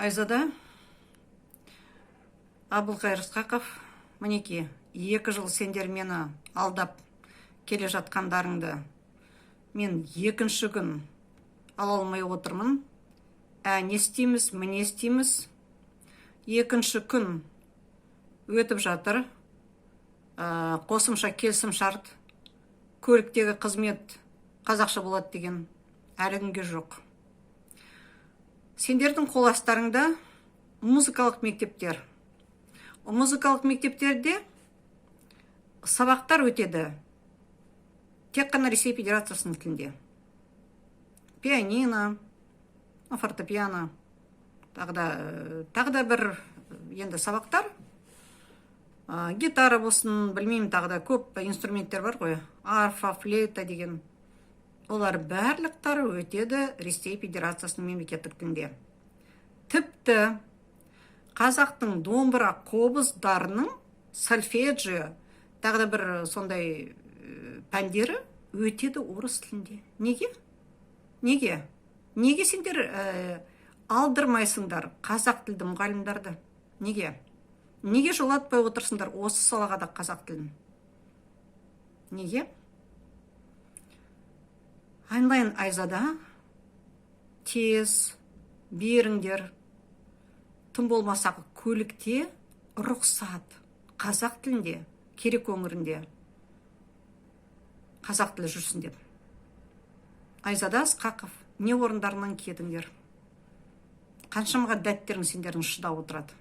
Айзада, Абылқайыр Ысқақов, мінеки, 2 жыл сендер мені алдап келе жатқандарыңды мен 2-ші күн ала алмай отырмын. Не істейміз, міне істейміз. 2-ші күн өтіп жатыр. Қосымша келісім шарт, көліктегі қызмет қазақша болады деген әлі күнге жоқ. Сендердің қол астарыңда музыкалық мектептер. Музыкалық мектептерде сабақтар өтеді. Тек қана Ресей Федерациясының тілінде. Пианино, фортепиано, тағда бір енді сабақтар. Гитара болсын, білмеймін, тағда көп инструменттер бар ғой. Арфа, флейта деген. Олар барлықтары өтеді Ресей Федерациясының мемлекеттік тілінде. Тіпті қазақтың домбыра қобыздарының сольфеджио, тағда бір сондай пәндері өтеді орыс тілінде. Неге? Неге сендер алдырмайсыңдар қазақ тілді мұғалімдарды? Неге жолатпай отырсыңдар осы салаға да қазақ тілін? Неге? Айналайын Айзада, тез беріңдер. Тым болмаса көлікте рұқсат қазақ тілінде, керек өңірінде қазақ тілі жүрсін деп. Айзада Ысқақов, не орындарынан кетіңдер? Қаншамаға дәттерің сендердің шыдап отырады?